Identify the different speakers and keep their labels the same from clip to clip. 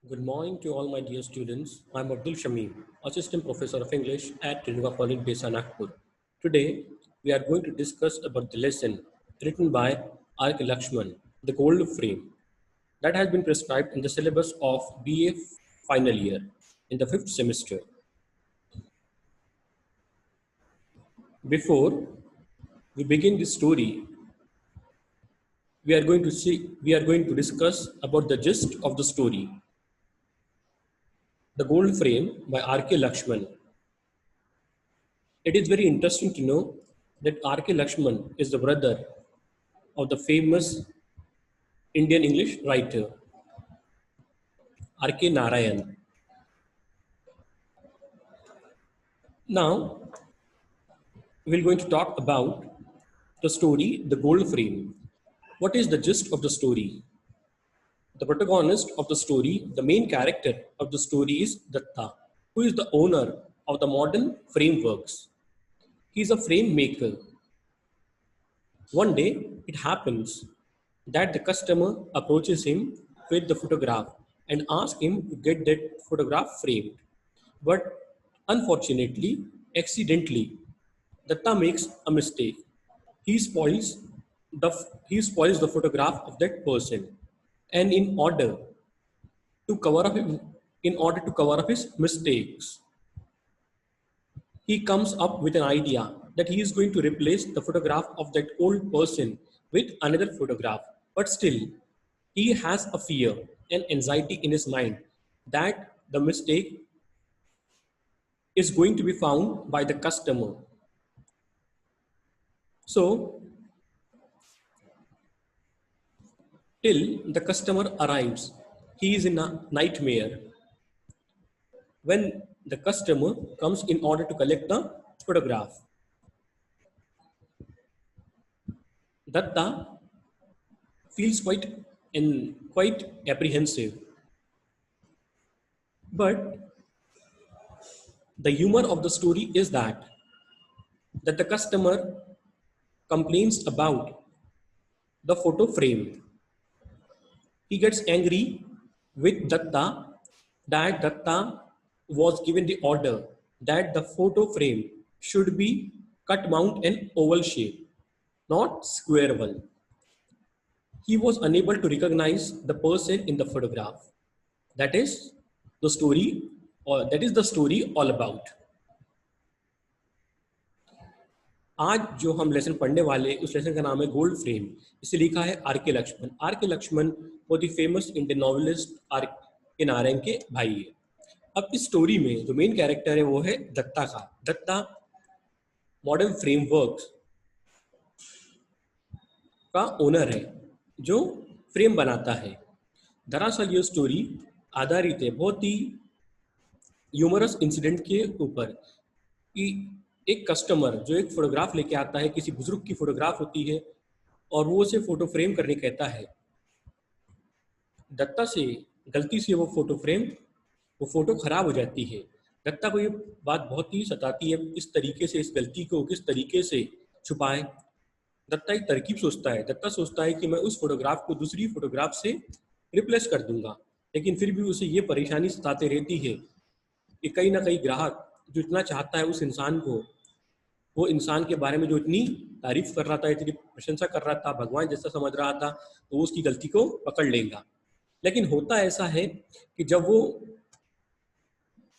Speaker 1: Good morning to all my dear students. I'm Abdul Shamim, Assistant Professor of English at Trinova College, Besa, Nagpur. Today, we are going to discuss about the lesson written by R.K. Lakshman, The Gold Frame, that has been prescribed in the syllabus of BA final year in the fifth semester. Before we begin this story, we are going to discuss about the gist of the story. The Gold Frame by R.K. Lakshman. It is very interesting to know that R.K. Lakshman is the brother of the famous Indian English writer R.K. Narayan. Now, we're going to talk about the story, The Gold Frame. What is the gist of the story? The protagonist of the story, the main character of the story is Datta, who is the owner of the modern frameworks. He is a frame maker. One day, it happens that the customer approaches him with the photograph and asks him to get that photograph framed. But unfortunately, accidentally, Datta makes a mistake. He spoils the he spoils the photograph of that person, and to cover up in order to cover up his mistakes, he comes up with an idea that he is going to replace the photograph of that old person with another photograph. But still, he has a fear and anxiety in his mind that the mistake is going to be found by the customer. So, till the customer arrives, he is in a nightmare. When the customer comes in order to collect the photograph, Datta feels quite apprehensive. But the humor of the story is that the customer complains about the photo frame. He gets angry with Datta that Datta was given the order that the photo frame should be cut mount an oval shape, not square one. He was unable to recognize the person in the photograph. That is the story, or that is the story all about. आज जो हम lesson पढ़ने वाले उस lesson का नाम है gold frame. इसे लिखा है are K Lakshman. Are K Laxman वो the famous Indian novelist R K Narayan के भाई है। अब इस स्टोरी में जो मेन कैरेक्टर है वो है दत्ता का। दत्ता मॉडर्न फ्रेमवर्क का ओनर है जो फ्रेम बनाता है। दरअसल ये स्टोरी आधारित है बहुत ही ह्यूमरस इंसिडेंट के ऊपर कि एक कस्टमर जो एक फोटोग्राफ लेके आता है, किसी बुजुर्ग की फोटोग्राफ होती है और वो उसे फोटो फ्रेम करने कहता है। दत्ता से गलती से वो फोटो खराब हो जाती है। दत्ता को ये बात बहुत ही सताती है, इस तरीके से इस गलती को किस तरीके से छुपाए। दत्ता एक तरकीब सोचता है। दत्ता सोचता है कि मैं उस फोटोग्राफ को दूसरी फोटोग्राफ से रिप्लेस कर दूंगा, लेकिन फिर भी उसे ये परेशानी सताते रहती है कि कहीं ना कहीं ग्राहक जो इतना चाहता है उस इंसान को, वो इंसान के बारे में जो इतनी तारीफ कर रहा था, इतनी प्रशंसा कर रहा था, भगवान जैसा समझ रहा था, तो वो उसकी गलती को पकड़ लेगा। लेकिन होता ऐसा है कि जब वो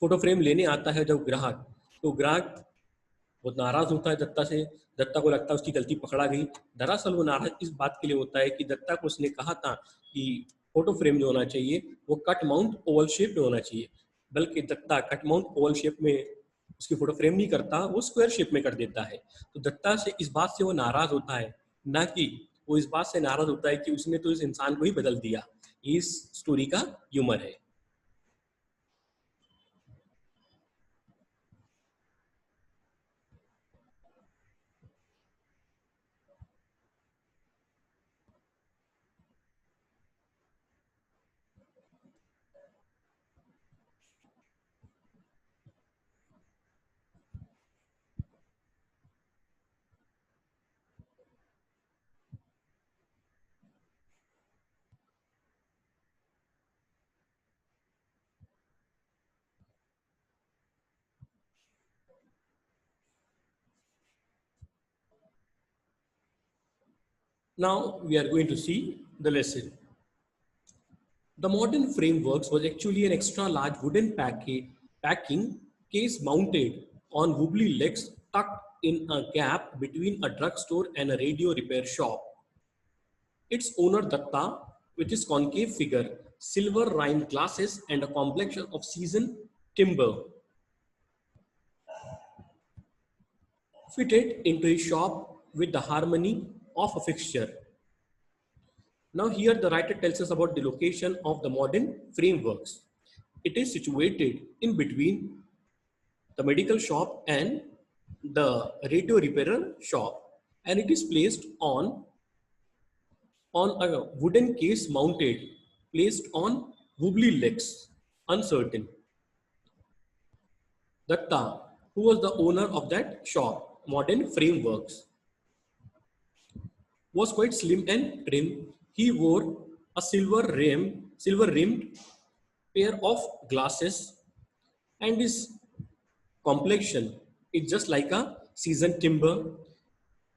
Speaker 1: फोटो फ्रेम लेने आता है जब ग्राहक, तो ग्राहक बहुत नाराज होता है दत्ता से। दत्ता को लगता है उसकी गलती पकड़ा गई। दरअसल वो नाराज इस बात के लिए होता है कि दत्ता को उसने कहा था कि फोटो फ्रेम जो होना चाहिए वो कट माउंट ओवल शेप में होना चाहिए, बल्कि दत्ता कट माउंट ओवल शेप में उसकी फोटो फ्रेम नहीं करता, वो स्क्वायर शेप में कर देता है। तो दत्ता से इस बात से वो नाराज होता है, ना कि वो इस बात से नाराज होता है कि उसने तो इस इंसान को ही बदल दिया। ये इस स्टोरी का ह्यूमर है। Now we are going to see the lesson. The modern frameworks was actually an extra large wooden packing case mounted on wobbly legs tucked in a gap between a drugstore and a radio repair shop. Its owner Datta, with his concave figure, silver rimmed glasses, and a complexion of seasoned timber, fitted into his shop with the harmony of a fixture. Now here the writer tells us about the location of the modern frameworks. It is situated in between the medical shop and the radio repairer shop, and it is placed on a wooden case mounted, placed on wobbly legs, uncertain. Datta, who was the owner of that shop, Modern Frameworks, was quite slim and trim. He wore a silver rimmed pair of glasses, and his complexion is just like a seasoned timber,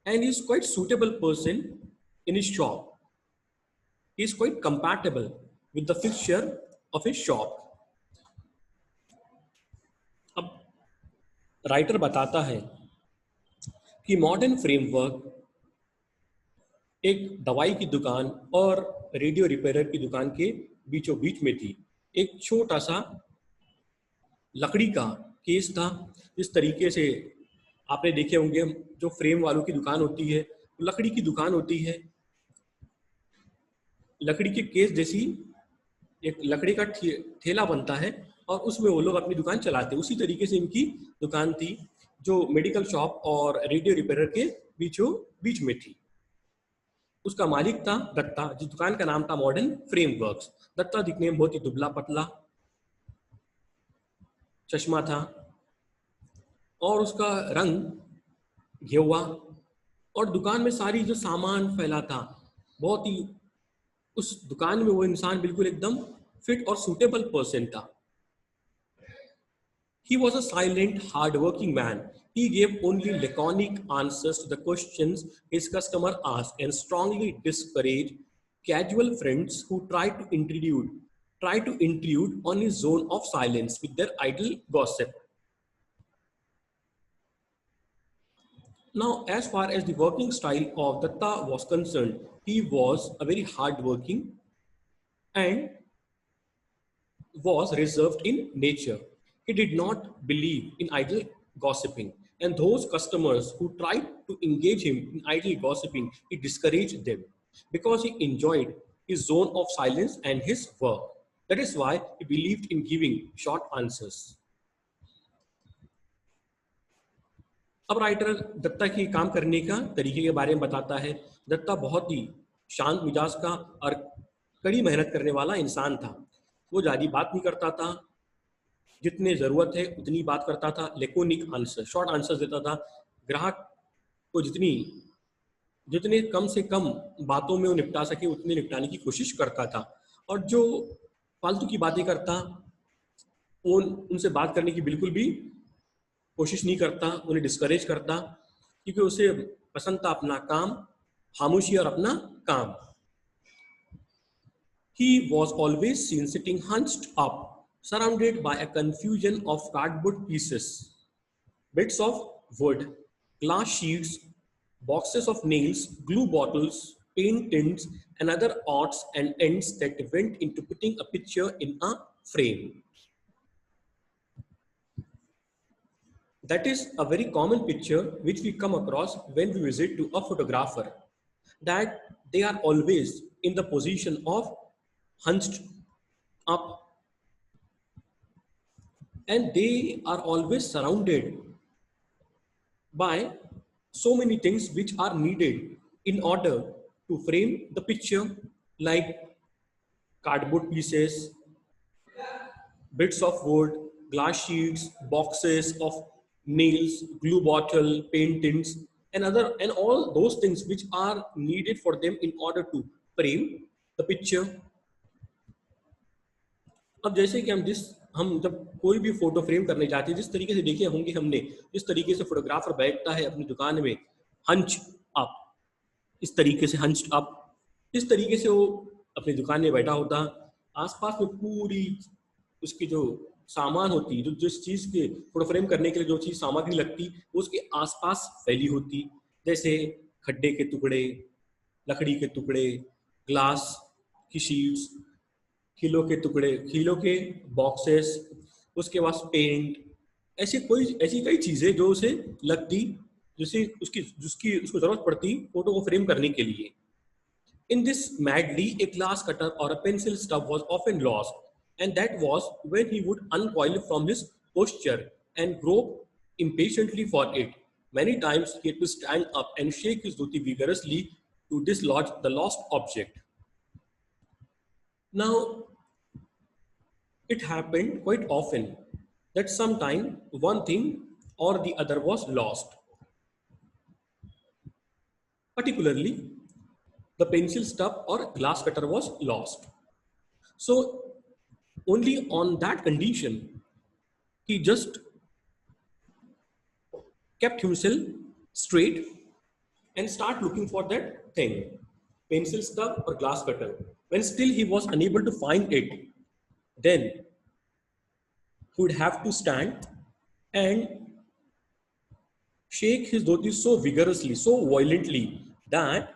Speaker 1: and he's quite suitable person in his shop. He is quite compatible with the fixture of his shop. अब writer बताता है कि modern framework एक दवाई की दुकान और radio repairer की दुकान के बीचों बीच में थी। एक छोटा सा लकड़ी का केस था। इस तरीके से आपने देखे होंगे जो फ्रेम वालों की दुकान होती है, लकड़ी की दुकान होती है, लकड़ी के केस जैसी एक लकड़ी का ठेला बनता है और उसमें वो लोग अपनी दुकान चलाते हैं। उसी तरीके से इनकी दुकान थी जो मेडिकल शॉप और रेडियो रिपेयरर के बीचों बीच में थी। उसका मालिक था दत्ता, जिस दुकान का नाम था मॉडर्न फ्रेमवर्क्स। दत्ता दिखने में बहुत ही दुबला पतला, चश्मा था और उसका रंग घेहुआ, और दुकान में सारी जो सामान फैला था बहुत ही, उस दुकान में वो इंसान बिल्कुल एकदम फिट और सूटेबल पर्सन था। He was a silent, hard-working man. He gave only laconic answers to the questions his customer asked and strongly discouraged casual friends who tried to intrude on his zone of silence with their idle gossip. Now, as far as the working style of Datta was concerned, he was a very hard-working and was reserved in nature. He did not believe in idle gossiping, and those customers who tried to engage him in idle gossiping, he discouraged them because he enjoyed his zone of silence and his work. That is why he believed in giving short answers. अब writer Dutta की काम करने का तरीके के बारे में बताता है। दत्ता बहुत ही शांत मिजाज का और कड़ी मेहनत करने वाला इंसान था। वो ज़्यादा बात नहीं करता था, जितने ज़रूरत है उतनी बात करता था। लेकोनिक आंसर, शॉर्ट आंसर देता था। ग्राहक को जितने कम से कम बातों में वो निपटा सके उतने निपटाने की कोशिश करता था, और जो फालतू की बातें करता वो उनसे बात करने की बिल्कुल भी कोशिश नहीं करता, उन्हें डिस्करेज करता, क्योंकि उसे पसंद था अपना काम, खामोशी और अपना काम। He was always seen sitting hunched up, surrounded by a confusion of cardboard pieces, bits of wood, glass sheets, boxes of nails, glue bottles, paint tins, and other odds and ends that went into putting a picture in a frame. That is a very common picture which we come across when we visit to a photographer, that they are always in the position of hunched up, and they are always surrounded by so many things which are needed in order to frame the picture, like cardboard pieces, bits of wood, glass sheets, boxes of nails, glue bottle, paint tins, and all those things which are needed for them in order to frame the picture. अब जैसे कि हम जब कोई भी photo frame करने जाते हैं, जिस तरीके से देखे होंगे हमने, जिस तरीके से फोटोग्राफर बैठता है अपनी दुकान में हंच अप, इस तरीके से हंच्ड अप, इस तरीके से वो अपनी दुकान में बैठा होता। आसपास में पूरी उसकी जो सामान होती, जो जिस चीज के फोटो फ्रेम करने के लिए जो चीज सामग्री लगती, वो उसके आसपास फैली होती, जैसे खड्डे के टुकड़े, लकड़ी के टुकड़े, ग्लास की शीट्स, खिलों के टुकड़े, खिलों के बॉक्सेस, उसके बाद पेंट, ऐसी कई चीजें जो उसे लगती, जिससे उसकी जिसकी उसको जरूरत पड़ती फोटो को फ्रेम करने के लिए। In this madly, a glass cutter or a pencil stub was often lost, and that was when he would uncoil from his posture and grope impatiently for it. Many times he had to stand up and shake his dhoti vigorously to dislodge the lost object. Now, it happened quite often that sometime one thing or the other was lost. Particularly, the pencil stub or glass cutter was lost. So only on that condition, he just kept himself straight and start looking for that thing, pencil stub or glass cutter. When still he was unable to find it, then he would have to stand and shake his dhoti so vigorously, so violently that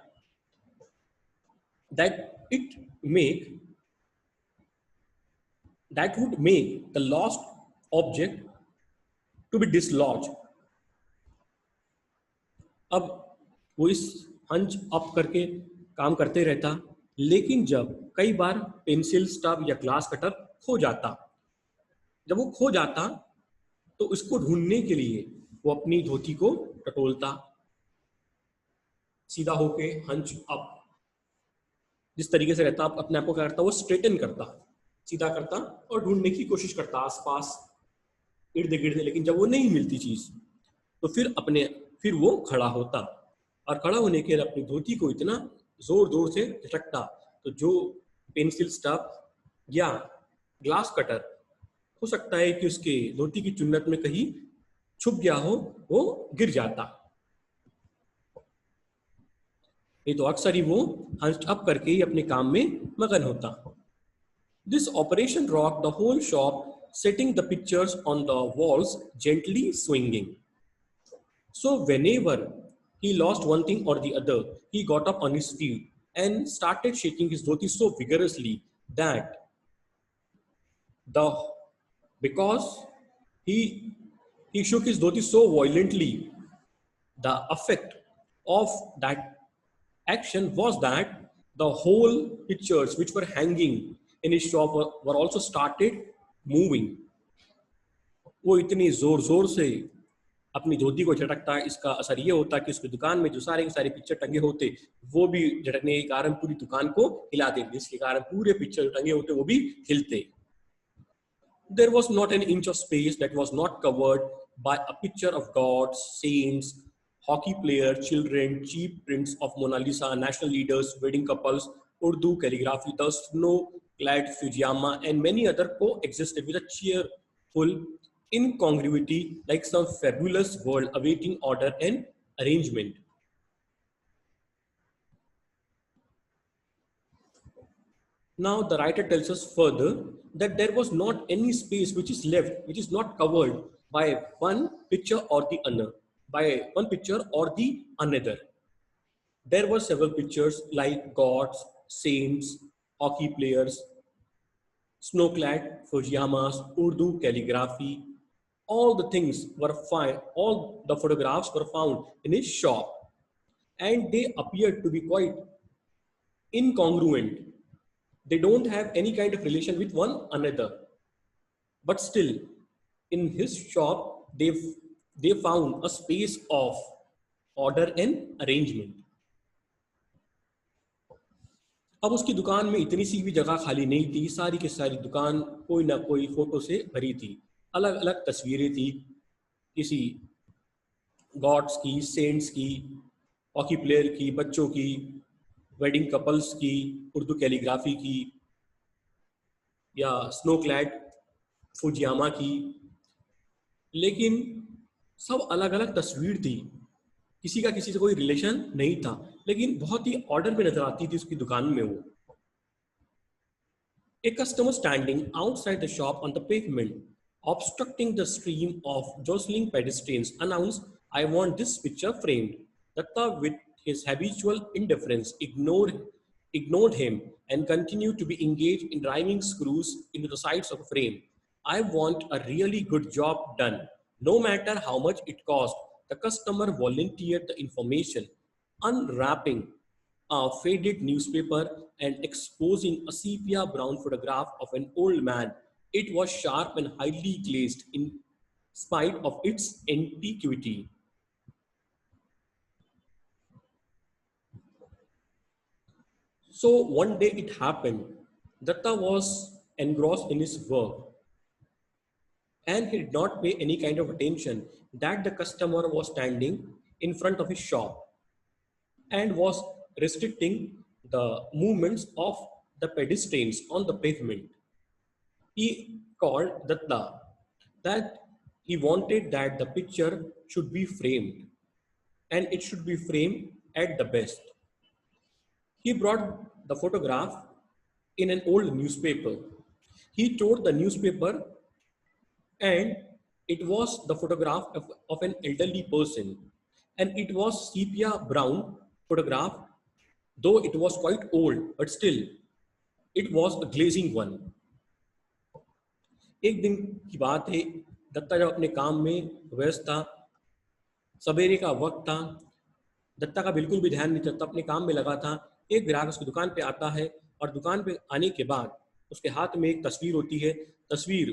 Speaker 1: it make that would make the lost object to be dislodged. अब वो इस hunch up करके काम करते रहता, लेकिन जब कई बार पेंसिल स्टब या ग्लास कटर खो जाता, जब वो खो जाता तो उसको ढूंढने के लिए वो अपनी धोती को टटोलता, सीधा होके हंच अप जिस तरीके से रहता, अपने आप को क्या करता, वो स्ट्रेटन करता, सीधा करता और ढूंढने की कोशिश करता आसपास इर्द गिर्द। लेकिन जब वो नहीं मिलती चीज तो फिर वो खड़ा होता और खड़ा होने के अपनी धोती को इतना जोर जोर से झटकता तो जो पेंसिल स्टब या ग्लास कटर हो सकता है कि उसके धोती की चुन्नट में कहीं छुप गया हो, वो गिर जाता। ये तो अक्सर ही वो हंस्ड अप करके ही अपने काम में मगन होता। This operation rocked the whole shop, setting the pictures on the walls gently swinging. So whenever he lost one thing or the other, he got up on his feet and started shaking his dhoti so vigorously that the because he shook his dhoti so violently, the effect of that action was that the whole pictures which were hanging in his shop were also started moving. वो इतनी जोर जोर से अपनी धोती को झटकता, इसका असर ये होता कि उसकी दुकान में जो सारे के सारे पिक्चर टंगे होते वो भी झटकने के कारण पूरी दुकान को हिला देते, जिसके कारण पूरे पिक्चर जो टंगे होते वो भी हिलते। There was not an inch of space that was not covered by a picture of gods, saints, hockey players, children, cheap prints of Mona Lisa, national leaders, wedding couples, Urdu calligraphy, the snow-clad Fujiyama, and many other coexisted with a cheerful incongruity like some fabulous world awaiting order and arrangement. Now the writer tells us further that there was not any space which is left, which is not covered by one picture or the other, There were several pictures like gods, saints, hockey players, snow-clad Fujiyamas, Urdu calligraphy. All the things were fine. All the photographs were found in his shop, and they appeared to be quite incongruent. They don't have any kind of relation with one another. But still, in his shop, they found a space of order and arrangement. अब उसकी दुकान में इतनी सी भी जगह खाली नहीं थी, सारी की सारी दुकान कोई ना कोई फोटो से भरी थी। अलग अलग तस्वीरें थी, किसी गॉड्स की, सेंट्स की, हॉकी प्लेयर की, बच्चों की, वेडिंग कपल्स की, उर्दू कैलीग्राफी की या स्नो क्लैड फुजियामा की, लेकिन सब अलग अलग तस्वीर थी, किसी का किसी से कोई रिलेशन नहीं था। लेकिन बहुत ही ऑर्डर में नजर आती थी उसकी दुकान में वो। A customer standing outside the shop on the pavement, obstructing the stream of jostling pedestrians, announced, "I want this picture framed." Datta, with his habitual indifference, ignored him and continued to be engaged in driving screws into the sides of a frame. "I want a really good job done, no matter how much it costs." The customer volunteered the information, unwrapping a faded newspaper and exposing a sepia brown photograph of an old man. It was sharp and highly glazed in spite of its antiquity. So one day it happened. Datta was engrossed in his work and he did not pay any kind of attention that the customer was standing in front of his shop and was restricting the movements of the pedestrians on the pavement. He called Datta that he wanted that the picture should be framed and it should be framed at the best. He brought the photograph in an old newspaper. He tore the newspaper and it was the photograph of an elderly person and it was sepia brown photograph, though it was quite old, but still it was a glazing one. एक दिन की बात है, दत्ता जब अपने काम में व्यस्त था, सवेरे का वक्त था, दत्ता का बिल्कुल भी ध्यान नहीं था, दत्ता अपने काम में लगा था। एक ग्राहक उसकी दुकान पे आता है और दुकान पे आने के बाद उसके हाथ में एक तस्वीर होती है। तस्वीर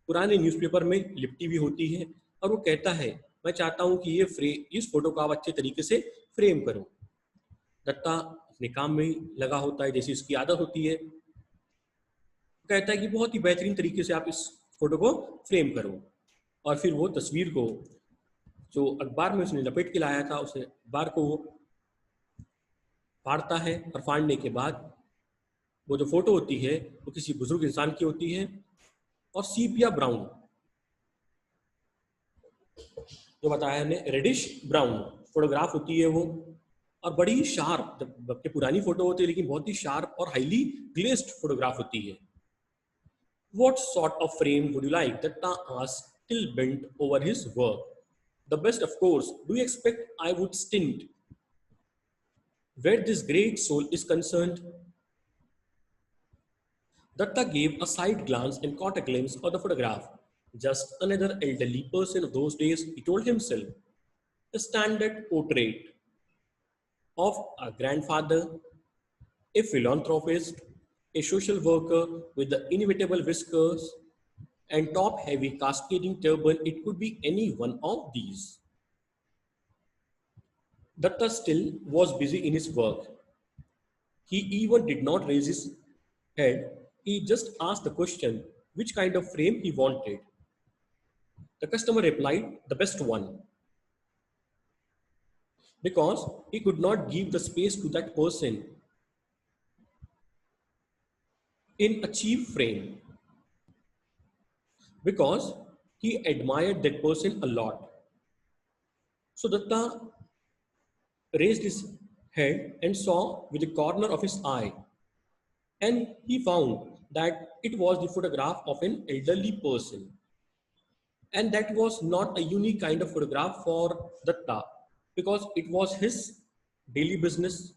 Speaker 1: पुराने न्यूज़पेपर में लिपटी हुई होती है और वो कहता है, मैं चाहता हूँ कि इस फोटो को आप अच्छे तरीके से फ्रेम करो। दत्ता अपने काम में लगा होता है, जैसी उसकी आदत होती है, कहता है कि बहुत ही बेहतरीन तरीके से आप इस फोटो को फ्रेम करो। और फिर वो तस्वीर को जो अखबार में उसने लपेट के लाया था, उस अखबार को वो फाड़ता है और फाड़ने के बाद वो जो फोटो होती है वो किसी बुजुर्ग इंसान की होती है और सीपिया ब्राउन, जो बताया हमने रेडिश ब्राउन फोटोग्राफ होती है वो, और बड़ी शार्प, जबकि पुरानी फोटो होती है लेकिन बहुत ही शार्प और हाईली ग्लेज्ड फोटोग्राफ होती है। What sort of frame would you like? Datta asked, still bent over his work. The best, of course. Do you expect I would stint where this great soul is concerned? Datta gave a side glance and caught a glimpse of the photograph. Just another elderly person of those days, he told himself. A standard portrait of a grandfather, a philanthropist, a social worker with the inevitable whiskers and top-heavy cascading turban. It could be any one of these. Datta still was busy in his work. He even did not raise his head. He just asked the question which kind of frame he wanted. The customer replied, the best one. Because he could not give the space to that person in a cheap frame. Because he admired that person a lot. So Datta raised his head and saw with the corner of his eye, and he found that it was the photograph of an elderly person. And that was not a unique kind of photograph for Datta because it was his daily business.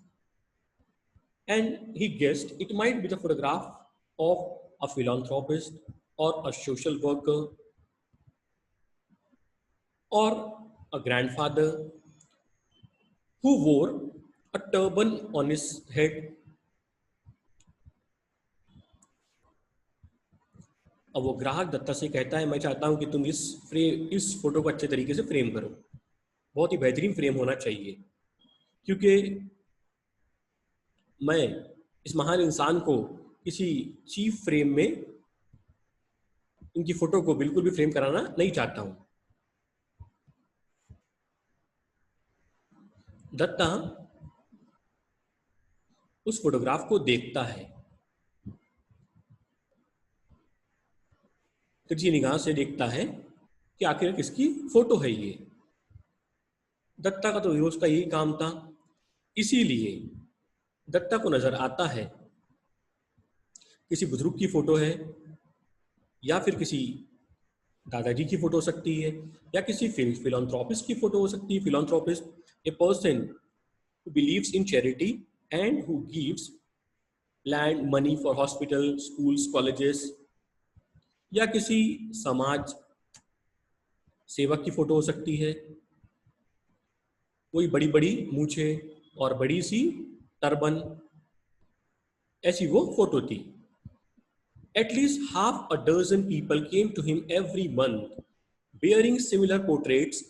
Speaker 1: And he guessed it might be the photograph of a philanthropist or a social worker or a grandfather who wore a turban on his head. अब वो ग्राहक दत्ता से कहता है, मैं चाहता हूं कि तुम इस फोटो को अच्छे तरीके से फ्रेम करो, बहुत ही बेहतरीन फ्रेम होना चाहिए, क्योंकि मैं इस महान इंसान को किसी चीप फ्रेम में इनकी फोटो को बिल्कुल भी फ्रेम कराना नहीं चाहता हूं। दत्ता उस फोटोग्राफ को देखता है, तिरछी निगाह से देखता है कि आखिर किसकी फोटो है ये। दत्ता का तो रोज का यही काम था इसीलिए दत्ता को नजर आता है किसी बुजुर्ग की फोटो है, या फिर किसी दादाजी की फोटो हो सकती है, या किसी फिलॉन्थ्रोपिस्ट की फोटो हो सकती है। Philanthropist, a person who believes in charity and who gives land money for hospital, schools, colleges, या किसी समाज सेवक की फोटो हो सकती है, कोई बड़ी बड़ी मूछे और बड़ी सी टर्बन, ऐसी वो फोटो थी। At least half a dozen people came to him every month, bearing similar portraits,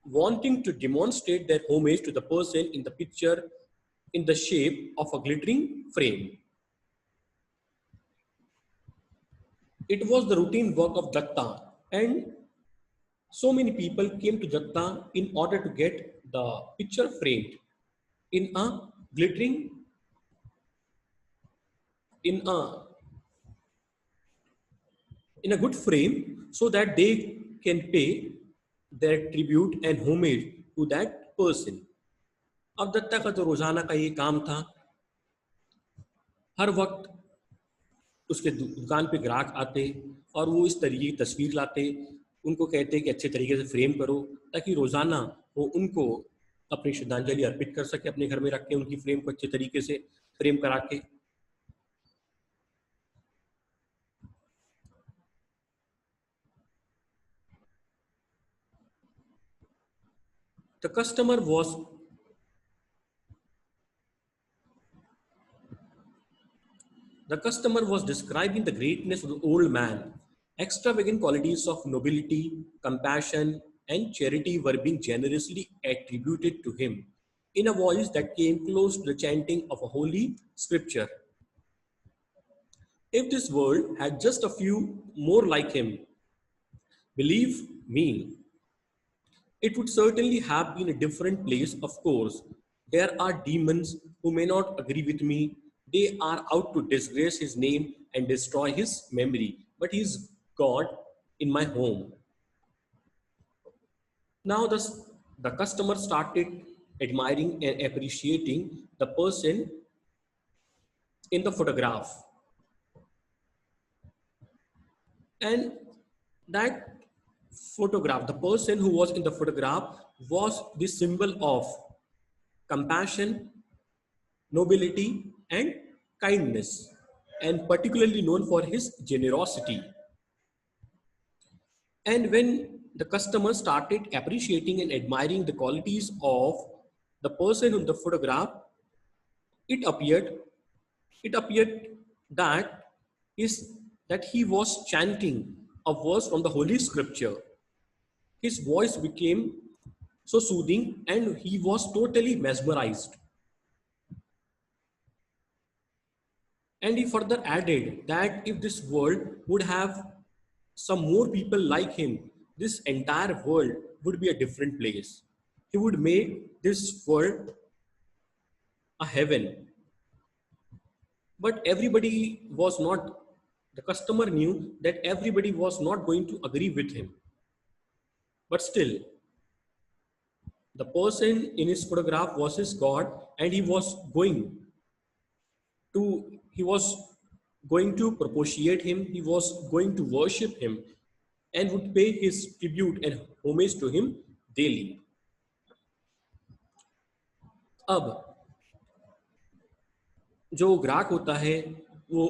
Speaker 1: wanting to demonstrate their homage to the person in the picture in the shape of a glittering frame. It was the routine work of Datta, and so many people came to Datta in order to get the picture framed in a glittering, in a good frame, so that they can pay their tribute and homage to that person. अब दत्ता का तो रोजाना का ये काम था, हर वक्त उसके दुकान पे ग्राहक आते और वो इस तरीके की तस्वीर लाते, उनको कहते कि अच्छे तरीके से फ्रेम करो, ताकि रोजाना वो उनको अपनी श्रद्धांजलि अर्पित कर सके, अपने घर में रख के उनकी फ्रेम को अच्छे तरीके से फ्रेम करा के। The customer was describing the greatness of the old man. Extravagant qualities of nobility, compassion, and charity were being generously attributed to him in a voice that came close to the chanting of a holy scripture. If this world had just a few more like him, believe me, it would certainly have been a different place. Of course, there are demons who may not agree with me. They are out to disgrace his name and destroy his memory. But he is God in my home. Now the customer started admiring and appreciating the person in the photograph. And that photograph, the person who was in the photograph, was the symbol of compassion, nobility, and kindness, and particularly known for his generosity. And when the customer started appreciating and admiring the qualities of the person in the photograph, it appeared that he was chanting a verse from the Holy Scripture. His voice became so soothing and he was totally mesmerized. And he further added that if this world would have some more people like him, this entire world would be a different place. He would make this world a heaven. But the customer knew that everybody was not going to agree with him. But still, the person in his photograph was his God, and he was going to propitiate him, he was going to worship him, and would pay his tribute and homage to him daily. अब जो ग्राहक होता है वो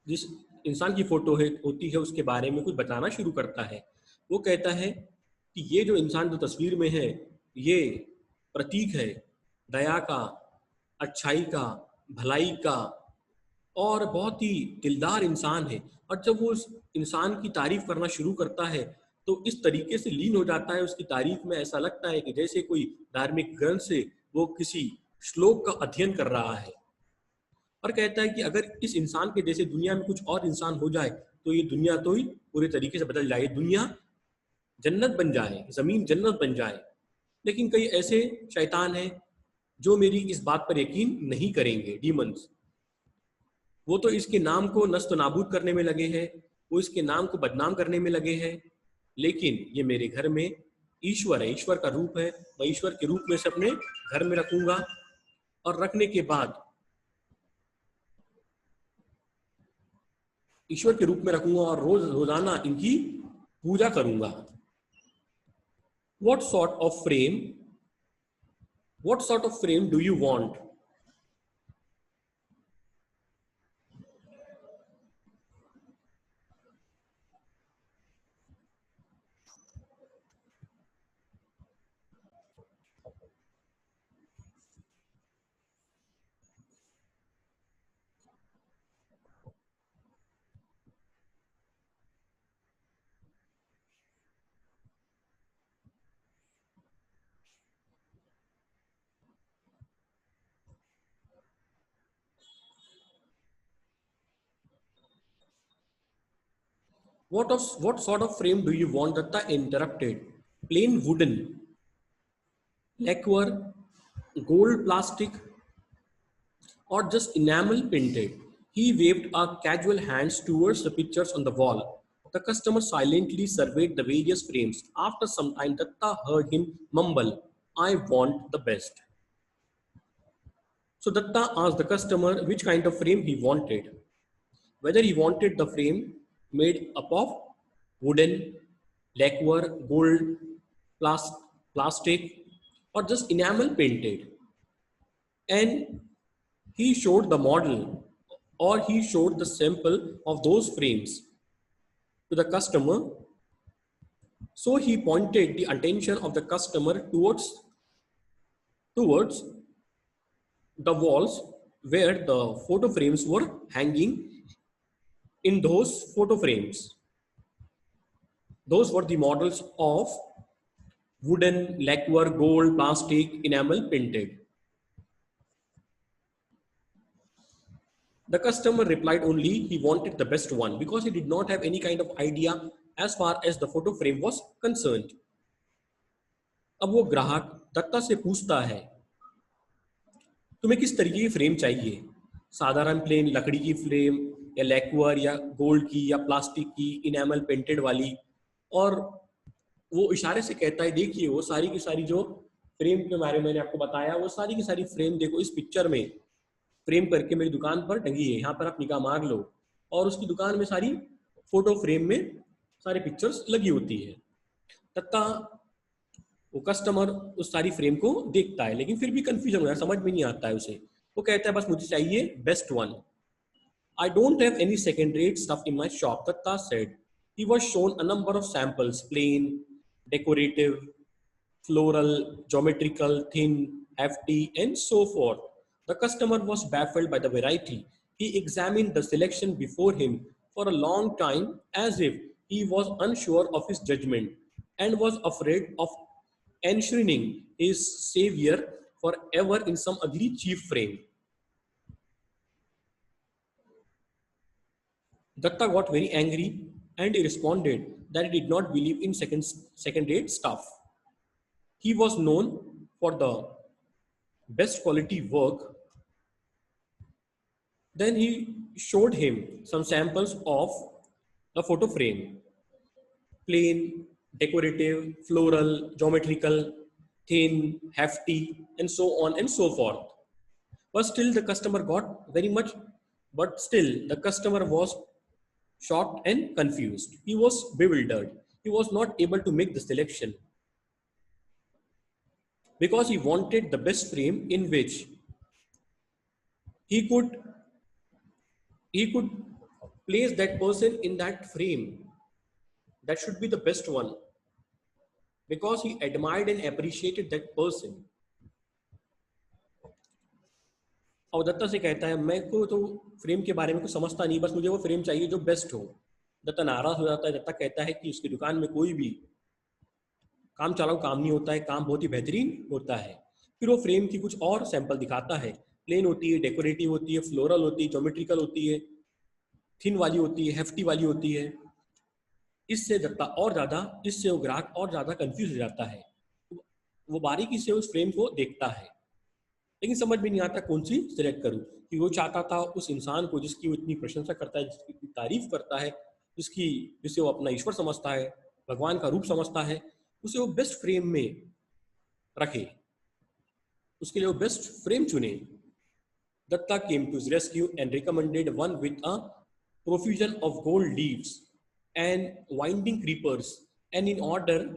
Speaker 1: जिस इंसान की photo होती है उसके बारे में कुछ बताना शुरू करता है। वो कहता है कि ये जो इंसान जो तस्वीर में है ये प्रतीक है दया का, अच्छाई का, भलाई का, और बहुत ही दिलदार इंसान है। और जब वो उस इंसान की तारीफ करना शुरू करता है तो इस तरीके से लीन हो जाता है उसकी तारीफ में, ऐसा लगता है कि जैसे कोई धार्मिक ग्रंथ से वो किसी श्लोक का अध्ययन कर रहा है। और कहता है कि अगर इस इंसान के जैसे दुनिया में कुछ और इंसान हो जाए तो ये दुनिया तो ही पूरे तरीके से बदल जाए, दुनिया जन्नत बन जाए, जमीन जन्नत बन जाए। लेकिन कई ऐसे शैतान हैं जो मेरी इस बात पर यकीन नहीं करेंगे, डीमंस। वो तो इसके नाम को नस्त नाबूद करने में लगे हैं, वो इसके नाम को बदनाम करने में लगे हैं, लेकिन ये मेरे घर में ईश्वर है, ईश्वर का रूप है, मैं ईश्वर के रूप में से अपने घर में रखूंगा। और रखने के बाद ईश्वर के रूप में रखूंगा और रोजाना इनकी पूजा करूंगा। What sort of frame? What sort of frame do you want? What sort of frame do you want? Datta interrupted. Plain wooden, lacquer, gold plastic, or just enamel painted? He waved a casual hands towards the pictures on the wall. The customer silently surveyed the various frames. After some time, Datta heard him mumble, "I want the best." So Datta asked the customer which kind of frame he wanted. Whether he wanted the frame made up of wooden, lacquer, gold, plastic, or just enamel painted. And he showed the model or he showed the sample of those frames to the customer. So he pointed the attention of the customer towards the walls where the photo frames were hanging. In those photo frames, those were the models of wooden, lacquer, gold, plastic, enamel painted. The customer replied only he wanted the best one because he did not have any kind of idea as far as the photo frame was concerned. अब वो ग्राहक दत्ता से पूछता है, तुम्हें किस तरीके की फ्रेम चाहिए? साधारण प्लेन लकड़ी की फ्रेम या लैक्वर या गोल्ड की या प्लास्टिक की इनेमल पेंटेड वाली? और वो इशारे से कहता है, देखिए वो सारी की सारी जो फ्रेम के बारे में मैंने आपको बताया, वो सारी की सारी फ्रेम देखो इस पिक्चर में फ्रेम करके मेरी दुकान पर टंगी है, यहाँ पर आप निगाह मार लो। और उसकी दुकान में सारी फोटो फ्रेम में सारी पिक्चर्स लगी होती है। दत्ता वो कस्टमर उस सारी फ्रेम को देखता है, लेकिन फिर भी कंफ्यूजन हो रहा है, समझ में नहीं आता है उसे। वो कहता है बस मुझे चाहिए best one. I don't have any second-rate stuff in my shop, Datta said. He was shown a number of samples, plain, decorative, floral, geometrical, thin, hefty, and so forth. The customer was baffled by the variety. He examined the selection before him for a long time as if he was unsure of his judgment and was afraid of enshrining his savior forever in some ugly cheap frame. Datta got very angry and he responded that he did not believe in second-rate stuff. He was known for the best quality work. Then he showed him some samples of the photo frame. Plain, decorative, floral, geometrical, thin, hefty, and so on and so forth. But still the customer was shocked and confused. He was bewildered. He was not able to make the selection because he wanted the best frame in which he could place that person in that frame. That should be the best one because he admired and appreciated that person. और दत्ता से कहता है, मैं को तो frame के बारे में कुछ समझता नहीं, बस मुझे वो फ्रेम चाहिए जो बेस्ट हो। दत्ता नाराज हो जाता है। दत्ता कहता है कि उसकी दुकान में कोई भी काम चलाऊ काम नहीं होता है, काम बहुत ही बेहतरीन होता है। फिर वो फ्रेम की कुछ और सैंपल दिखाता है। प्लेन होती है, डेकोरेटिव होती है, फ्लोरल होती है, ज्योमेट्रिकल होती है, थिन वाली होती है, हेफ्टी वाली होती है। इससे वो ग्राहक और ज्यादा कंफ्यूज हो जाता है। वो बारीकी से उस फ्रेम को देखता है, लेकिन समझ में नहीं आता कौन सी सिलेक्ट करूं। कि वो चाहता था उस इंसान को जिसकी वो इतनी प्रशंसा करता है, जिसकी इतनी तारीफ करता है, जिसे वो अपना ईश्वर समझता है, भगवान का रूप समझता है, उसे वो बेस्ट फ्रेम में रखे, उसके लिए वो बेस्ट फ्रेम चुने। Datta came to his rescue and recommended one with a profusion of gold leaves and winding creepers, and in order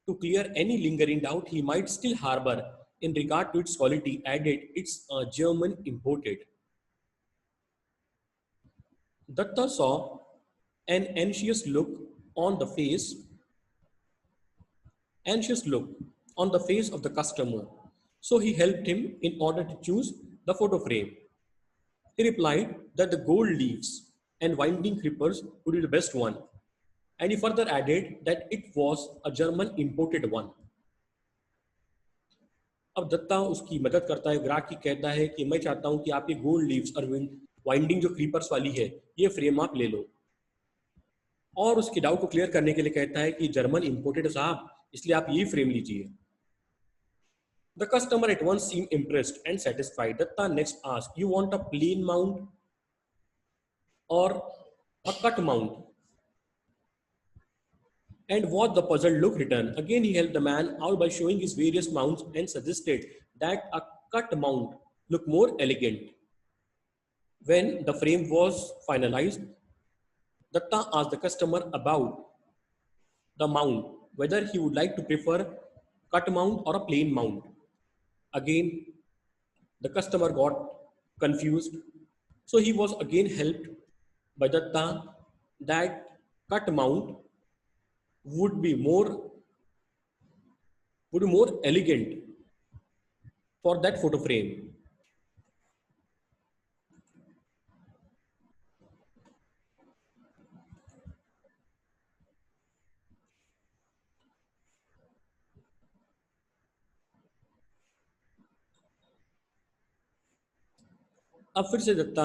Speaker 1: to clear any lingering doubt he might still harbor in regard to its quality, added it's a German imported. Datta saw an on the face, anxious look on the face of the customer, so he helped him in order to choose the photo frame. He replied that the gold leaves and winding creepers would be the best one, and he further added that it was a German imported one. अब दत्ता उसकी मदद करता है, ग्राहक की कहता है कि मैं चाहता हूं कि आप ये गोल्ड लीव्स और वाइंडिंग जो क्रीपर्स वाली है ये फ्रेम आप ले लो, और उसके डाउट को क्लियर करने के लिए कहता है कि जर्मन इंपोर्टेड साहब, इसलिए आप यही फ्रेम लीजिए. The customer at once seemed impressed and satisfied. Datta next asked, "You want a plain mount or a cut mount?" And what the puzzled look returned. Again, he helped the man out by showing his various mounts and suggested that a cut mount looked more elegant. When the frame was finalized, Datta asked the customer about the mount, whether he would like to prefer cut mount or a plain mount. Again, the customer got confused, so he was again helped by Datta that cut mount would be more elegant for that photo frame. अब फिर से दत्ता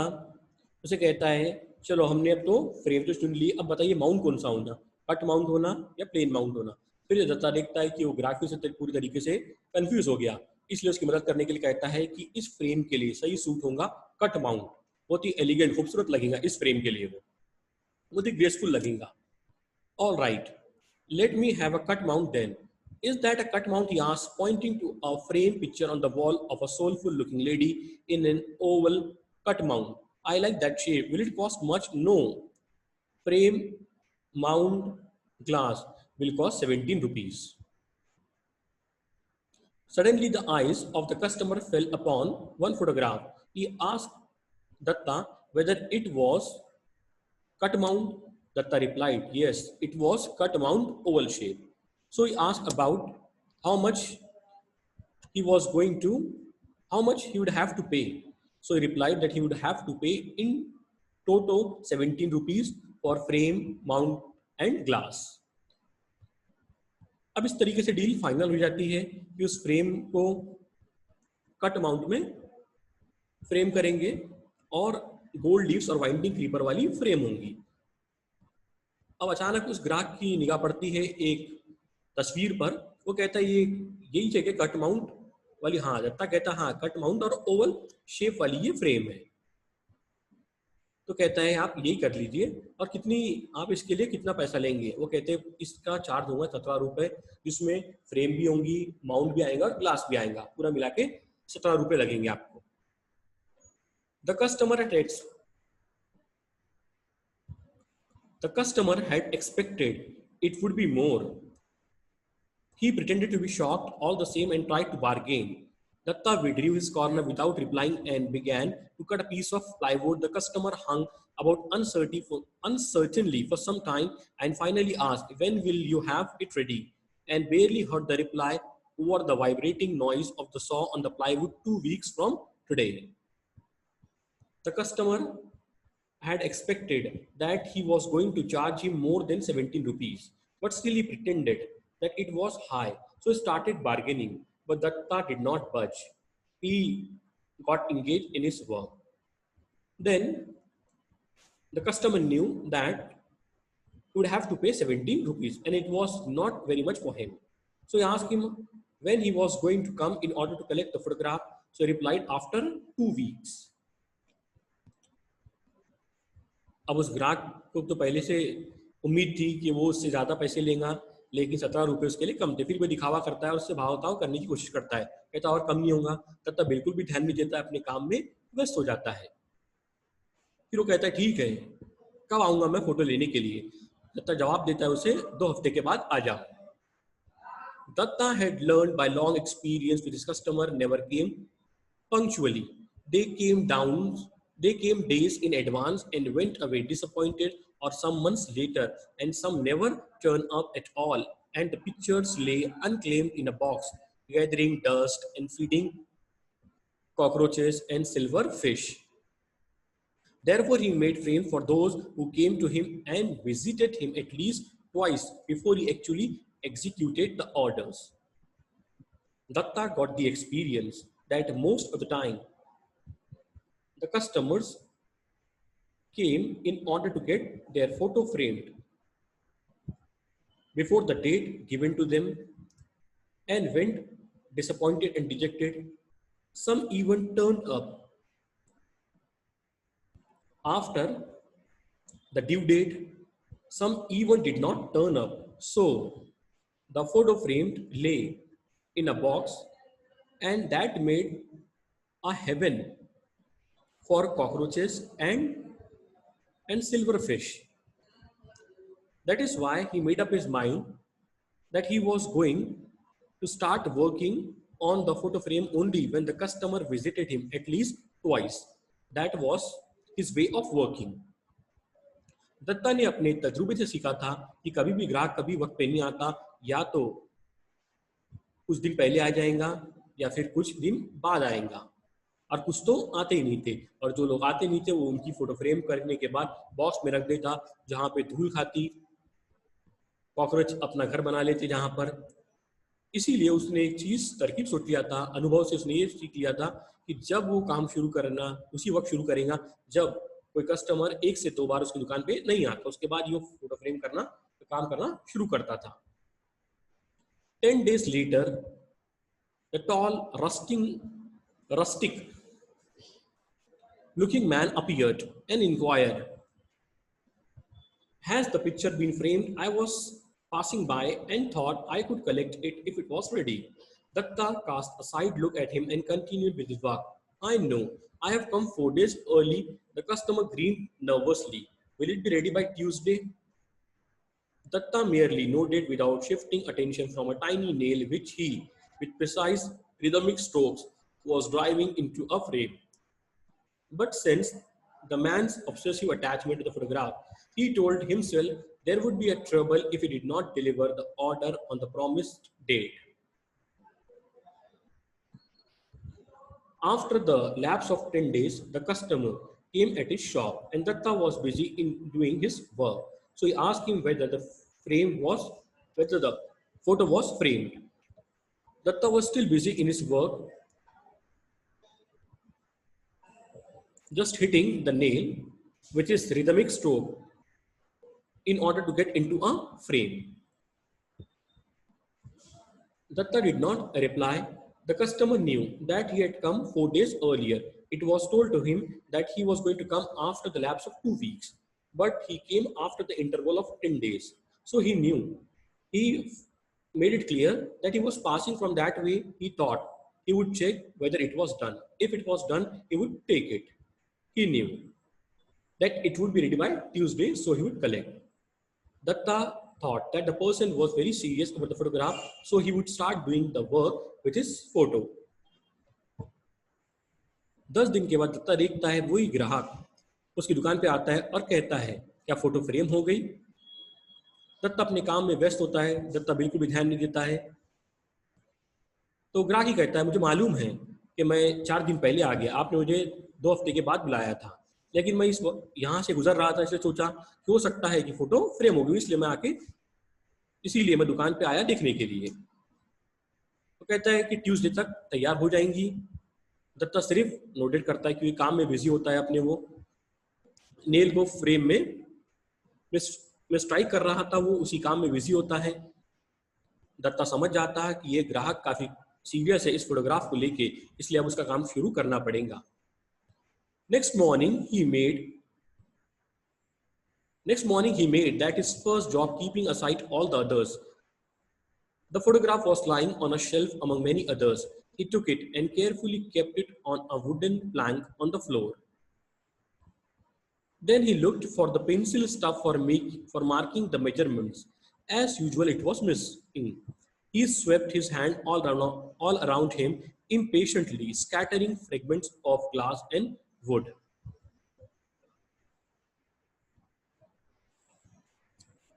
Speaker 1: उसे कहता है, चलो हमने अब तो फ्रेम तो चुन ली, अब बताइए माउंट कौन सा होना, कट माउंट होना या प्लेन माउंट होना. फिर दत्ता देखता है कि वो ग्राहक से पूरी तरीके से कंफ्यूज हो गया, इसलिए उसकी मदद करने के लिए कहता है कि इस फ्रेम के लिए सही सूट होगा कट माउंट, बहुत ही एलिगेंट खूबसूरत लगेगा इस फ्रेम के लिए, वो बहुत ही ग्रेसफुल लगेगा. All right, let me have a cut mount then. Is that a cut mount? He asked, pointing to a frame picture on the wall of a soulful looking lady in an oval cut mount. I like that shape. Will it cost much? No. Frame mount glass will cost 17 rupees. Suddenly the eyes of the customer fell upon one photograph. He asked Datta whether it was cut mount. Datta replied, yes, it was cut mount oval shape. So he asked about how much he would have to pay. So he replied that he would have to pay in total 17 rupees for frame, mount and glass. अब इस तरीके से deal final हो जाती है कि उस frame को कट माउंट में फ्रेम करेंगे और गोल्ड लीव्स और वाइंडिंग क्रीपर वाली फ्रेम होंगी. अब अचानक उस ग्राहक की निगाह पड़ती है एक तस्वीर पर. वो कहता है ये यही जगह कट माउंट वाली, हाँ. दत्ता कहता हाँ, कट माउंट और ओवल शेप वाली ये फ्रेम है. तो कहता है आप यही कर लीजिए, और कितनी आप इसके लिए कितना पैसा लेंगे. वो कहते हैं इसका चार्ज होगा 17 रुपए, जिसमें फ्रेम भी होंगी, माउंट भी आएगा और ग्लास भी आएगा, पूरा मिला के 17 रुपए लगेंगे आपको. The customer had expected it would be more. He pretended to be shocked all the same and tried to bargain. Datta withdrew his corner without replying and began to cut a piece of plywood. The customer hung about uncertainly for some time and finally asked, "When will you have it ready?" and barely heard the reply over the vibrating noise of the saw on the plywood. 2 weeks from today. The customer had expected that he was going to charge him more than 17 rupees, but still he pretended that it was high. So he started bargaining, but Datta did not budge. He got engaged in his work. Then the customer knew that he would have to pay 17 rupees and it was not very much for him. So he asked him when he was going to come in order to collect the photograph. So he replied, after 2 weeks. अब उस ग्राहक को तो पहले से उम्मीद थी कि वो उससे ज़्यादा पैसे लेगा, लेकिन 17 रुपये उसके लिए कम थे. फिर वो दिखावा करता है और उससे भाव ताव करने की कोशिश करता है, कहता और कम नहीं होगा. तब तक बिल्कुल भी ध्यान नहीं देता अपने काम में व्यस्त हो जाता है। फिर वो कहता है ठीक है, कब आऊंगा मैं फोटो लेने के लिए। दत्ता जवाब देता है उसे 2 हफ्ते के बाद आ जाओ। Datta had learned by long experience with his customer never came punctually. They came down, they came days in advance and went away disappointed, or some months later, and some never turned up at all. And the pictures lay unclaimed in a box, gathering dust and feeding cockroaches and silver fish. Therefore, he made frames for those who came to him and visited him at least twice before he actually executed the orders. Datta got the experience that most of the time the customers came in order to get their photo framed before the date given to them and went disappointed and dejected. Some even turned up after the due date. Some even did not turn up. So the photo framed lay in a box, and that made a heaven for cockroaches and silverfish. That is why he made up his mind that he was going to start working on the photo frame only when the customer visited him at least twice. That was his way of working. Dutta ने अपने तजुर्बे से सीखा था कि कभी भी ग्राहक कभी वक्त पे नहीं आता, या तो कुछ दिन पहले आ जाएगा या फिर कुछ दिन बाद आएगा, और कुछ तो आते ही नहीं थे। और जो लोग आते नहीं थे वो उनकी फोटो फ्रेम करने के बाद बॉक्स में रख देता, जहां पे धूल खाती, कॉकरोच अपना घर बना लेते जहां पर। इसीलिए उसने एक चीज तरकीब सोच लिया था, अनुभव से उसने ये सीख लिया था कि जब वो काम शुरू करना उसी वक्त शुरू करेगा जब कोई कस्टमर 1 से 2 बार उसकी दुकान पे नहीं आता, उसके बाद ये फोटो फ्रेम करना काम करना शुरू करता था। 10 days later, the tall rustic looking man appeared and inquired, has the picture been framed? I was passing by and thought I could collect it if it was ready. Datta cast a side look at him and continued with his work. I know. I have come 4 days early. The customer grinned nervously. Will it be ready by Tuesday? Datta merely nodded without shifting attention from a tiny nail which he, with precise rhythmic strokes, was driving into a frame. But since the man's obsessive attachment to the photograph, he told himself there would be a trouble if he did not deliver the order on the promised date. After the lapse of 10 days, the customer came at his shop and Datta was busy in doing his work. So he asked him whether the photo was framed. Datta was still busy in his work, just hitting the nail with his rhythmic stroke in order to get into a frame. Datta did not reply. The customer knew that he had come 4 days earlier. It was told to him that he was going to come after the lapse of 2 weeks, but he came after the interval of 10 days. So he knew. He made it clear that he was passing from that way. He thought he would check whether it was done. If it was done, he would take it. He knew that it would be ready by Tuesday, so he would collect. Datta thought that the person was very serious about the photograph, so he would start doing the work with his photo. 10 दिन के बाद दत्ता देखता है वही ग्राहक उसकी दुकान पे आता है और कहता है क्या फोटो फ्रेम हो गई? दत्ता अपने काम में व्यस्त होता है, दत्ता बिल्कुल भी ध्यान नहीं देता है। तो ग्राहक ही कहता है मुझे मालूम है कि मैं 4 दिन पहले आ गया, आपने मुझे 2 हफ्ते के बाद बुलाया था, लेकिन मैं यहाँ से गुजर रहा था इसलिए सोचा कि हो सकता है कि फोटो फ्रेम हो गई, इसीलिए मैं दुकान पे आया देखने के लिए। तो कहता है कि ट्यूसडे तक तैयार हो जाएंगी। दत्ता सिर्फ नोटेट करता है क्योंकि काम में बिजी होता है, अपने वो नेल को फ्रेम में स्ट्राइक कर रहा था, वो उसी काम में बिजी होता है। दत्ता समझ जाता है कि ये ग्राहक काफी सीरियस है इस फोटोग्राफ को लेके, इसलिए अब उसका काम शुरू करना पड़ेगा। Next morning he made that his first job, keeping aside all the others. The photograph was lying on a shelf among many others. He took it and carefully kept it on a wooden plank on the floor. Then he looked for the pencil stuff for marking the measurements. As usual, it was missing. He swept his hand all around him impatiently, scattering fragments of glass and wood.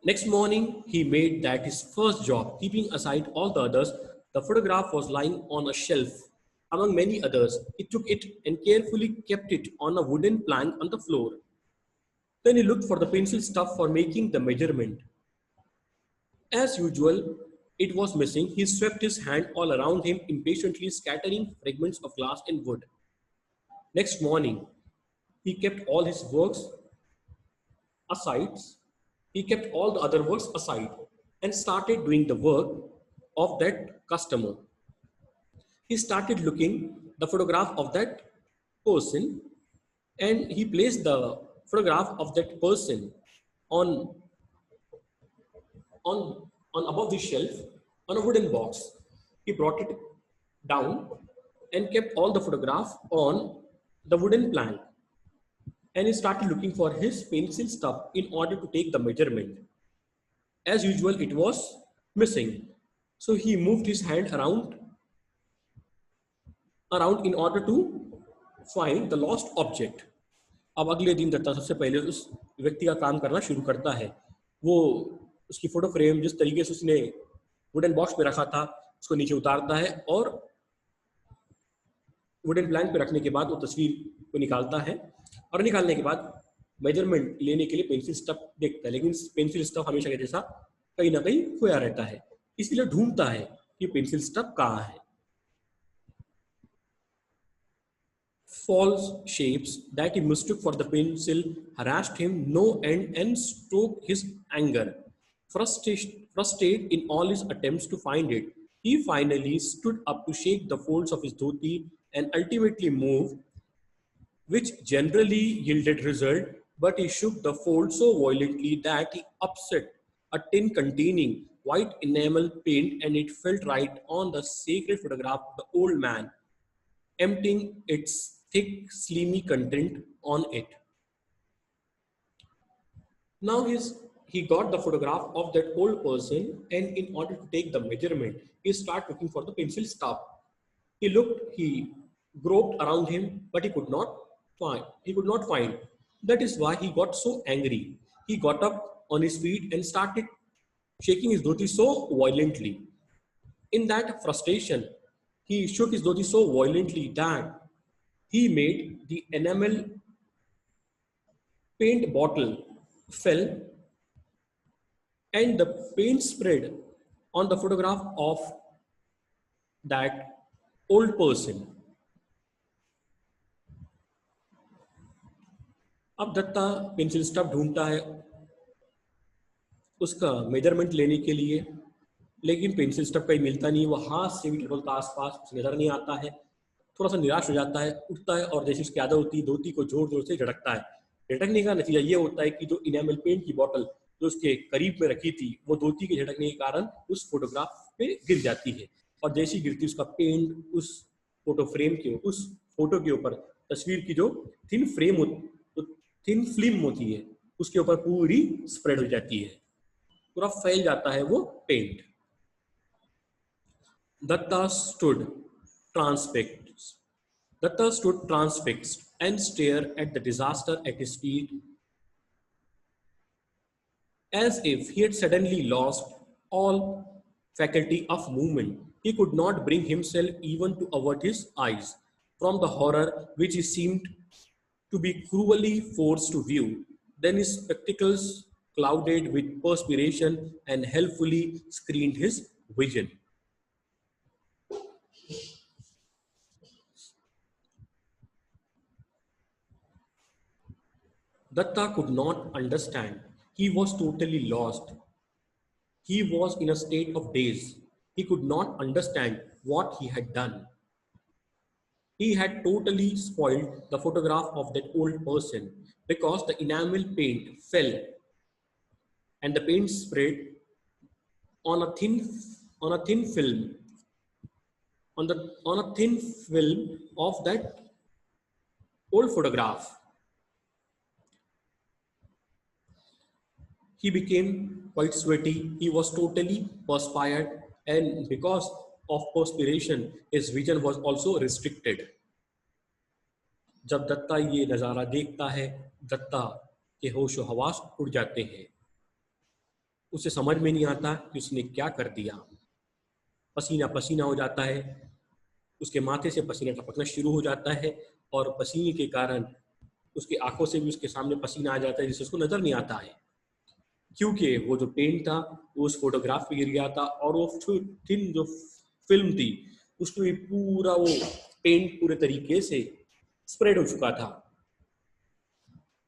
Speaker 1: Next morning, he made that his first job. Keeping aside all the others, the photograph was lying on a shelf among many others. He took it and carefully kept it on a wooden plank on the floor. Then he looked for the pencil stuff for making the measurement. As usual, it was missing. He swept his hand all around him impatiently, scattering fragments of glass and wood. Next morning, he kept all his works aside. He kept all the other works aside and started doing the work of that customer. He started looking the photograph of that person, and he placed the photograph of that person on on above the shelf on a wooden box. He brought it down and kept all the photograph on the wooden plank, and he started looking for his pencil stuff in order to take the measurement. As usual, it was missing. So he moved his hand around in order to find the lost object. अब अगले दिन दत्ता सबसे पहले उस व्यक्ति का काम करना शुरू करता है. वो उसकी फोटो फ्रेम जिस तरीके से उसने वुडन बॉक्स पे रखा था उसको नीचे उतारता है और वुडन प्लैंक पे रखने के बाद वो तस्वीर को निकालता है और निकालने के बाद मेजरमेंट लेने के लिए पेंसिल स्टफ देखता है, लेकिन पेंसिल स्टफ हमेशा के जैसा कहीं ना कहीं खोया रहता है. इसलिए ढूंढता है कि पेंसिल स्टफ कहाँ है. False shapes that he mistook for the pencil harassed him no end and stoked his anger. Frustrated in all his attempts to find it, he finally stood up to shake the folds of his dhoti and ultimately move, which generally yielded result, but he shook the fold so violently that he upset a tin containing white enamel paint and it fell right on the sacred photograph of the old man, emptying its thick, slimy content on it. Now he got the photograph of that old person, and in order to take the measurement, he started looking for the pencil stub. He groped around him, but he could not find. That is why he got so angry. He got up on his feet and started shaking his dhoti so violently. In that frustration, he shook his dhoti so violently that he made the enamel paint bottle fell and the paint spread on the photograph of that old person. अब Dutta pencil stuff ढूंढता है उसका measurement लेने के लिए, लेकिन pencil stuff कहीं मिलता नहीं. वो हाथ से भी टटोलता आसपास, उसे नजर नहीं आता है. थोड़ा सा निराश हो जाता है, उठता है और जैसे उसकी आदत होती है धोती को जोर जोर से झटकता है. झटकने का नतीजा ये होता है कि जो इनेमल पेंट की बोतल जो उसके करीब में रखी थी वो धोती के झटकने के कारण उस फोटोग्राफ पे गिर जाती है, और जैसी गिरती उसका पेंट उस फोटो फ्रेम के उस फोटो के ऊपर तस्वीर की जो थिन फिल्म होती है उसके ऊपर पूरी स्प्रेड हो जाती है, पूरा फैल जाता है वो paint. Datta stood transfixed and stared at the disaster at his feet as if he had suddenly lost all faculty of movement. He could not bring himself even to avert his eyes from the horror which he seemed to be cruelly forced to view. Then his spectacles clouded with perspiration and helpfully screened his vision. Datta could not understand. He was totally lost. He was in a state of daze. He could not understand what he had done. He had totally spoiled the photograph of that old person because the enamel paint fell and the paint spread on a thin film on a thin film of that old photograph. He became quite sweaty. He was totally perspired, and because of perspiration, his vision was also restricted. जब दत्ता ये नज़ारा देखता है, दत्ता के होश व हवास उड़ जाते हैं। उसे समझ में नहीं आता कि उसने क्या कर दिया। पसीना पसीना हो जाता है, उसके माथे से पसीना टपकना शुरू हो जाता है और पसीने के कारण उसकी आंखों से भी उसके सामने पसीना आ जाता है, जिससे उसको नजर नहीं आता है, क्योंकि वो जो पेंट था वो उस फोटोग्राफ पे गिर गया था और वो थिन जो फिल्म थी उसमें पूरा वो पेंट पूरे तरीके से स्प्रेड हो चुका था।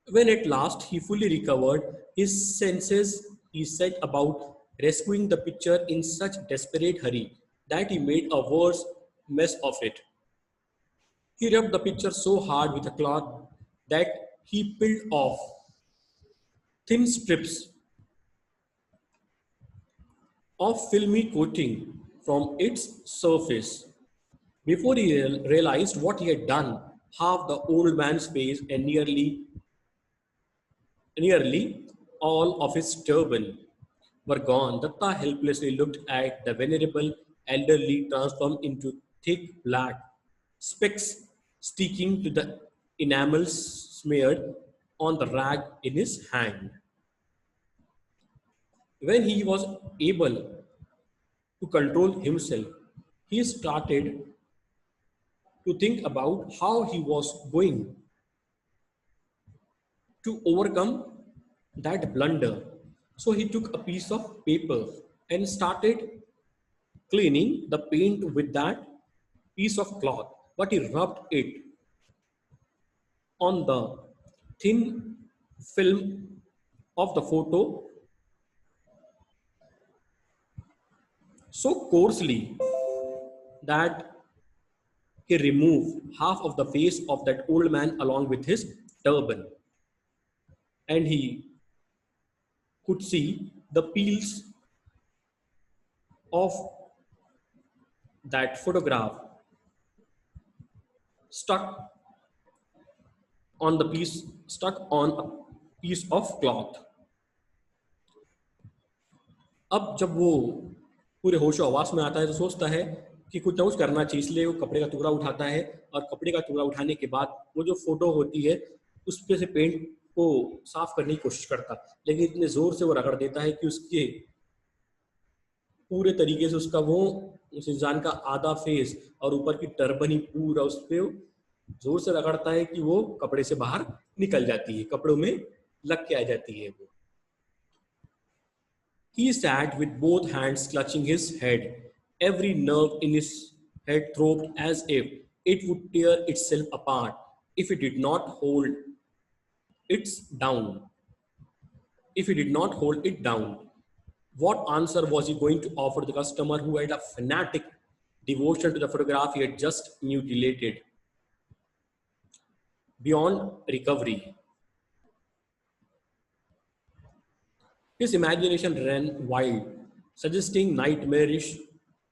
Speaker 1: When at last he fully recovered his senses, he set about rescuing the picture in such desperate hurry that he made a worse mess of it. He rubbed the picture so hard with a cloth that he peeled off thin strips of filmy coating from its surface. Before he realized what he had done, half the old man's face and nearly all of his turban were gone. Datta helplessly looked at the venerable elderly transformed into thick black specks sticking to the enamel smeared on the rag in his hand. When he was able to control himself, he started to think about how he was going to overcome that blunder. So he took a piece of paper and started cleaning the paint with that piece of cloth, but he rubbed it on the thin film of the photo so coarsely that he removed half of the face of that old man along with his turban, and he could see the peels of that photograph stuck stuck on a piece of cloth. अब जब वो पूरे होश हवास में आता है तो सोचता है कि कुछ ना कुछ करना चाहिए, इसलिए वो कपड़े का टुकड़ा उठाता है और कपड़े का टुकड़ा उठाने के बाद वो जो फोटो होती है उस पे से पेंट को साफ करने की कोशिश करता, लेकिन इतने जोर से वो रगड़ देता है कि उसके पूरे तरीके से उसका वो उस इंसान का आधा फेस और ऊपर की टर्बन ही पूरा उस पर जोर से रगड़ता है कि वो कपड़े से बाहर निकल जाती है, कपड़ों में लग के आ जाती है वो। He sat with both hands clutching his head. Every nerve in his head throbbed as if it would tear itself apart if it did not hold it down. If he did not hold it down, what answer was he going to offer the customer who had a fanatic devotion to the photograph he had just mutilated beyond recovery? His imagination ran wild, suggesting nightmarish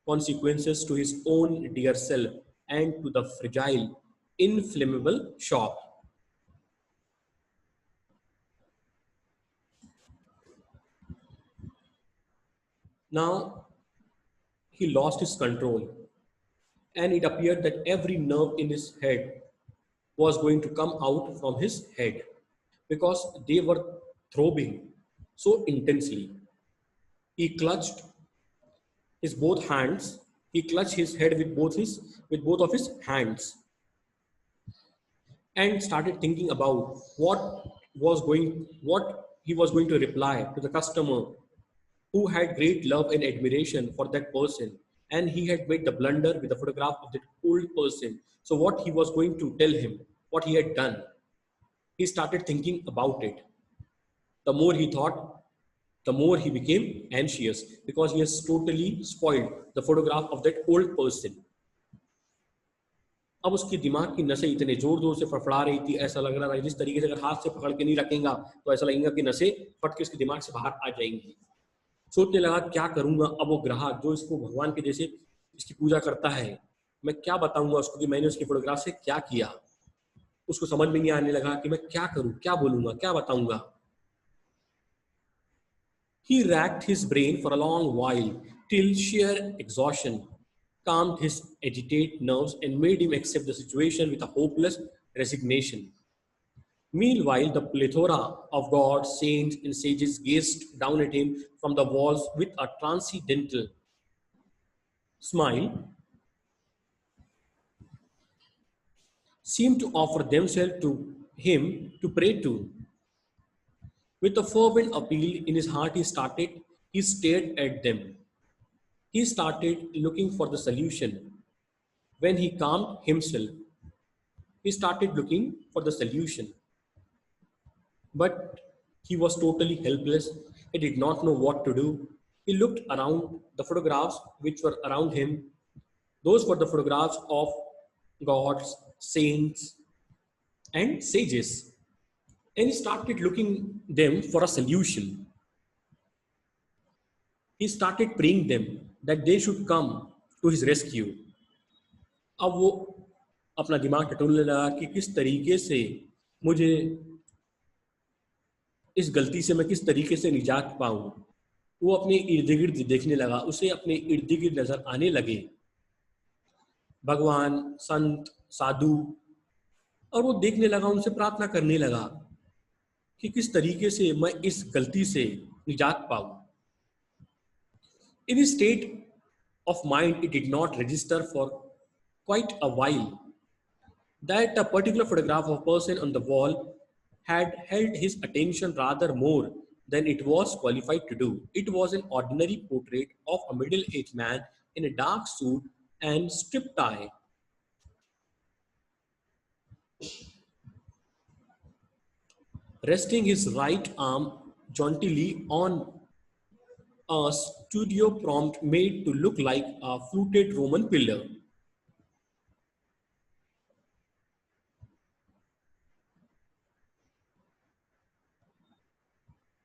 Speaker 1: consequences to his own dear self and to the fragile, inflammable shop. Now he lost his control, and it appeared that every nerve in his head was going to come out from his head because they were throbbing so intensely. He clutched his both hands. He clutched his head with both of his hands and started thinking about what he was going to reply to the customer who had great love and admiration for that person, and he had made the blunder with the photograph of that old person. So what he was going to tell him, what he had done, he started thinking about it. The more he thought, the more he became anxious because he has totally spoiled the photograph of that old person. अब उसकी दिमाग की नसें इतने जोर जोर से फड़फड़ा रही थी, ऐसा लग रहा था जिस तरीके से अगर हाथ से पकड़ के नहीं रखेगा तो ऐसा लगेगा कि नसें फट के उसके दिमाग से बाहर आ जाएंगी। सोचने लगा क्या करूंगा। अब वो ग्राहक जो इसको भगवान के जैसे इसकी पूजा करता है, मैं क्या बताऊंगा उसको कि मैंने उसकी फोटोग्राफ से क्या किया। उसको समझ में नहीं आने लगा कि मैं क्या करूं, क्या बोलूंगा, क्या बताऊंगा। He racked his brain for a long while till sheer exhaustion calmed his agitated nerves and made him accept the situation with a hopeless resignation. Meanwhile, the plethora of gods, saints, and sages gazed down at him from the walls with a transcendental smile, seemed to offer themselves to him to pray to. With a fervent appeal in his heart, he stared at them. He started looking for the solution. When he calmed himself, he started looking for the solution. But he was totally helpless. He did not know what to do. He looked around the photographs which were around him. Those were the photographs of gods, saints, and sages. And he started looking them for a solution. He started praying them that they should come to his rescue. अब वो अपना दिमाग टटोलने लगा कि किस तरीके से मुझे इस गलती से मैं किस तरीके से निजात पाऊं। वो अपने इर्द गिर्द देखने लगा, उसे अपने इर्द गिर्द नजर आने लगे भगवान, संत, साधु, और वो देखने लगा, उनसे प्रार्थना करने लगा कि किस तरीके से मैं इस गलती से निजात पाऊं। In his state of mind, it did not register for quite a while that a particular photograph of a person on the wall had held his attention rather more than it was qualified to do. It was an ordinary portrait of a middle-aged man in a dark suit and strip tie. Resting his right arm jauntily on a studio prompt made to look like a fluted Roman pillar.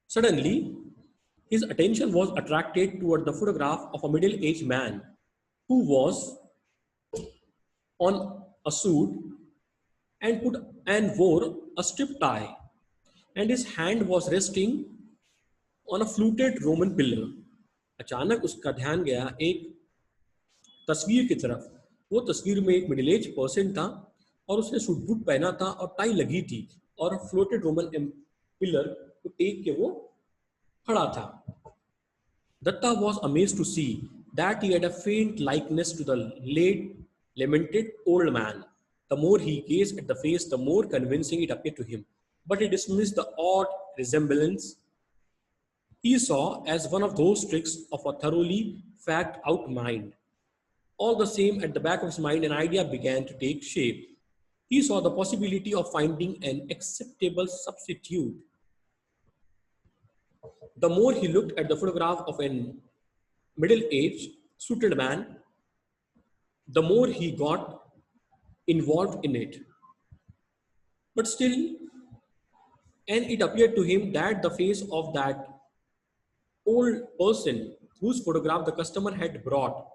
Speaker 1: Suddenly, his attention was attracted toward the photograph of a middle-aged man who was on a suit and wore a strip tie, and his hand was resting on a fluted Roman pillar. अचानक उसका ध्यान गया एक तस्वीर की तरफ। वो तस्वीर में एक मिडिल एज पर्सन था और उसने सूट बूट पहना था और टाई लगी थी और फ्लोटेड रोमन पिलर को टेक के वो खड़ा था। Datta was amazed to see that he had a faint likeness to the late lamented old man. The more he gazed at the face, the more convincing it appeared to him. But he dismissed the odd resemblance he saw as one of those tricks of a thoroughly fagged out mind. All the same, at the back of his mind, an idea began to take shape. He saw the possibility of finding an acceptable substitute. The more he looked at the photograph of a middle-aged, suited man, the more he got involved in it. But still, and it appeared to him that the face of that old person whose photograph the customer had brought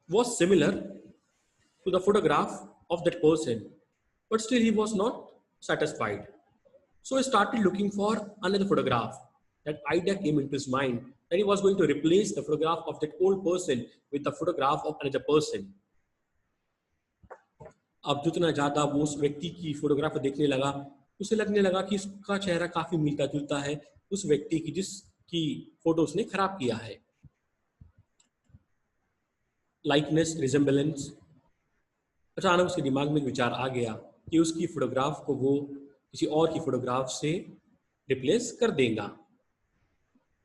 Speaker 1: was similar to the photograph of that person. But still, he was not satisfied. So he started looking for another photograph. That idea came into his mind that he was going to replace the photograph of that old person with the photograph of another person. अब जितना ज़्यादा वो उस व्यक्ति की photograph देखने लगा, उसे लगने लगा कि इसका चेहरा काफ़ी मिलता जुलता है उस व्यक्ति की जिसकी फोटो उसने खराब किया है। Likeness, resemblance. अचानक उसके दिमाग में एक विचार आ गया कि उसकी फोटोग्राफ को वो किसी और की फोटोग्राफ से रिप्लेस कर देगा।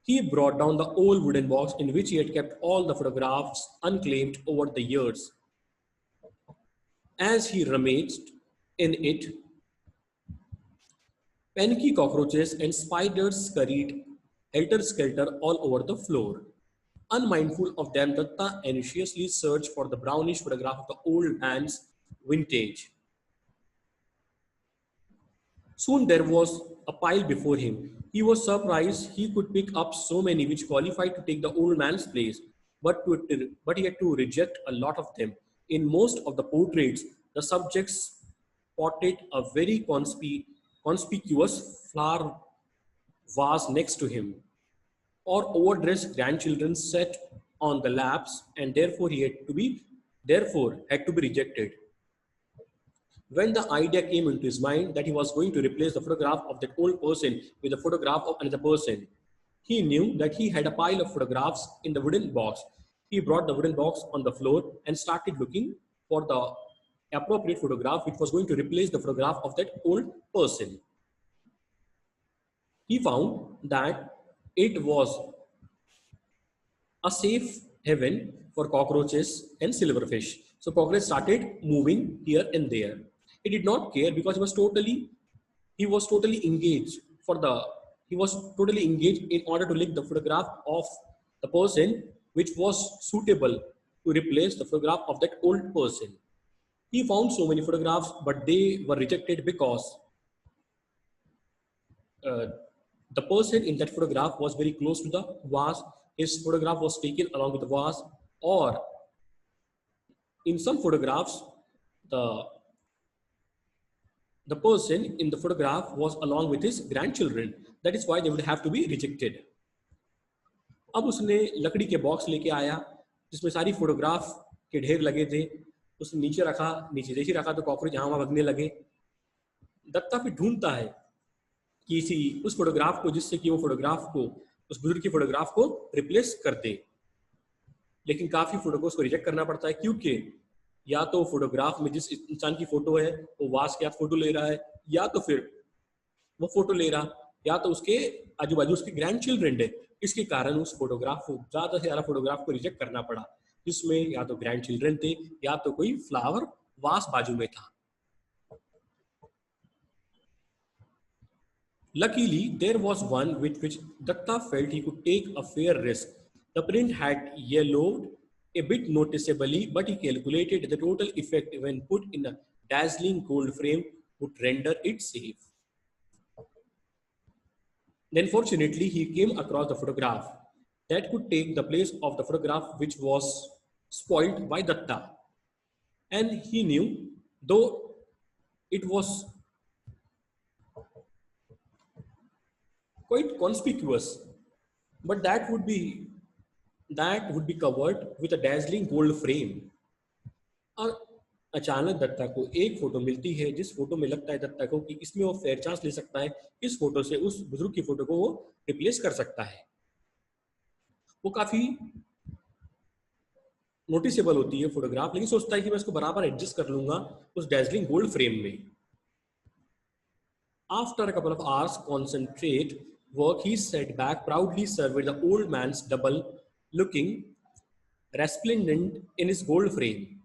Speaker 1: He brought down the old wooden box in which he had kept all the photographs unclaimed over the years. As he rummaged in it, panicky cockroaches and spiders scurried helter-skelter all over the floor. Unmindful of them, Datta anxiously searched for the brownish photograph of the old man's vintage. Soon there was a pile before him. He was surprised he could pick up so many which qualified to take the old man's place. but he had to reject a lot of them. In most of the portraits, the subjects spotted a very conspicuous flower vase next to him, or overdressed grandchildren sat on the laps, and therefore had to be rejected. When the idea came into his mind that he was going to replace the photograph of that old person with a photograph of another person, he knew that he had a pile of photographs in the wooden box. He brought the wooden box on the floor and started looking for the appropriate photograph which was going to replace the photograph of that old person. He found that it was a safe haven for cockroaches and silverfish. So cockroach started moving here and there. He did not care because he was totally engaged in order to lick the photograph of the person which was suitable to replace the photograph of that old person. He found so many photographs, but they were rejected because the person in that photograph was very close to the vase. His photograph was taken along with the vase, or in some photographs, the person in the photograph was along with his grandchildren. That is why they would have to be rejected. अब उसने लकड़ी के box लेके आया जिसमें सारी photograph के ढेर लगे थे. उसने नीचे रखा, नीचे जैसे रखा तो कॉकरोच यहाँ वहाँ भगने लगे. दत्ता फिर ढूंढता है किसी उस फोटोग्राफ को जिससे कि वो फोटोग्राफ को उस बुजुर्ग की फोटोग्राफ को रिप्लेस कर दे, लेकिन काफी फोटो को रिजेक्ट करना पड़ता है क्योंकि या तो फोटोग्राफ में जिस इंसान की फोटो है वो वास के हाथ फोटो ले रहा है, या तो फिर वो फोटो ले रहा, या तो उसके आजू बाजू उसके ग्रैंड चिल्ड्रन है. इसके कारण उस फोटोग्राफ को ज्यादा से ज्यादा फोटोग्राफ को रिजेक्ट करना पड़ा, जिसमें या तो ग्रैंड चिल्ड्रन थे या तो कोई फ्लावर वास बाजू में था. Luckily, there was one with which Datta felt he could take a fair risk. The print had yellowed a bit noticeably, but he calculated the total effect when put in a dazzling gold frame would render it safe. Then fortunately, he came across the photograph that could take the place of the photograph which was spoiled by Datta. And he knew, though it was quite conspicuous, but that would be covered with a dazzling gold frame. और अचानक दत्ता को एक photo मिलती है जिस photo में लगता है दत्ता को कि इसमें वो फेयर चांस ले सकता है, इस फोटो से उस बुजुर्ग की फोटो को वो रिप्लेस कर सकता है. वो काफी नोटिसेबल होती है फोटोग्राफ, लेकिन सोचता है कि मैं इसको बराबर एडजस्ट कर लूंगा उस dazzling gold frame में. After a couple of hours concentrate work, he sat back, proudly surveyed the old man's double, looking resplendent in his gold frame.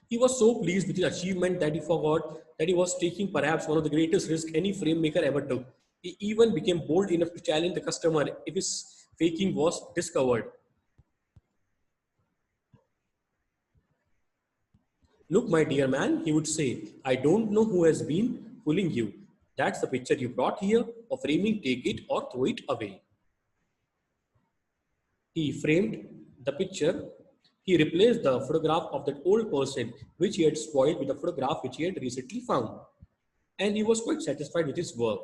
Speaker 1: He was so pleased with his achievement that he forgot that he was taking perhaps one of the greatest risks any frame maker ever took. He even became bold enough to challenge the customer if his faking was discovered. Look, my dear man, he would say, I don't know who has been fooling you. That's the picture you brought here. For framing, take it or throw it away. He framed the picture. He replaced the photograph of that old person which he had spoiled with a photograph which he had recently found. And he was quite satisfied with his work.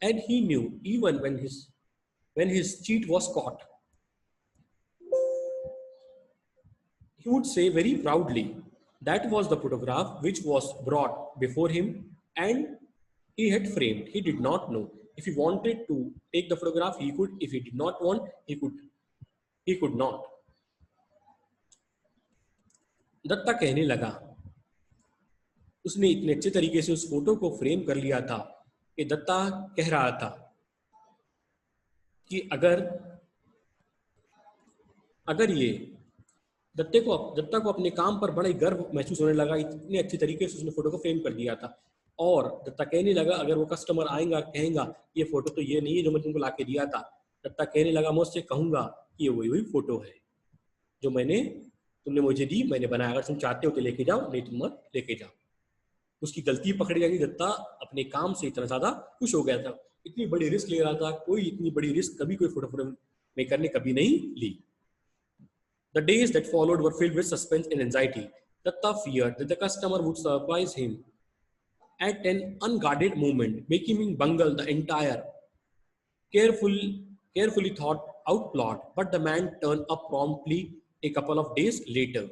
Speaker 1: And he knew even when his cheat was caught, he would say very proudly, that was the photograph which was brought before him and he had framed. He did not know. If he wanted to take the photograph, he could. If he did not want, he could not. Dutta कहने लगा, उसने इतने अच्छे तरीके से उस photo को frame कर लिया था कि दत्ता कह रहा था कि अगर ये दत्ता को अपने काम पर बड़ा ही गर्व महसूस होने लगा, इतने अच्छे तरीके से उसने फोटो को फ्रेम कर दिया था. और दत्ता कहने लगा, अगर वो कस्टमर आएगा कहेगा ये फोटो तो ये नहीं है जो मैं तुमको लाके दिया था, दत्ता कहने लगा, मैं उससे कहूंगा कि ये वही फोटो है जो तुमने मुझे दी, मैंने बनाया. अगर तुम चाहते हो तो लेके जाओ, नहीं तुम मत लेके जाओ. उसकी गलती पकड़ी जाएगी. दत्ता अपने काम से इतना ज्यादा खुश हो गया था, इतनी बड़ी रिस्क ले रहा था. कोई इतनी बड़ी रिस्क कभी कोई फोटो मेकर ने कभी नहीं ली. The days that followed were filled with suspense and anxiety. Datta feared that the customer would surprise him at an unguarded moment, making him bungle the entire careful, carefully thought out plot. But the man turned up promptly a couple of days later.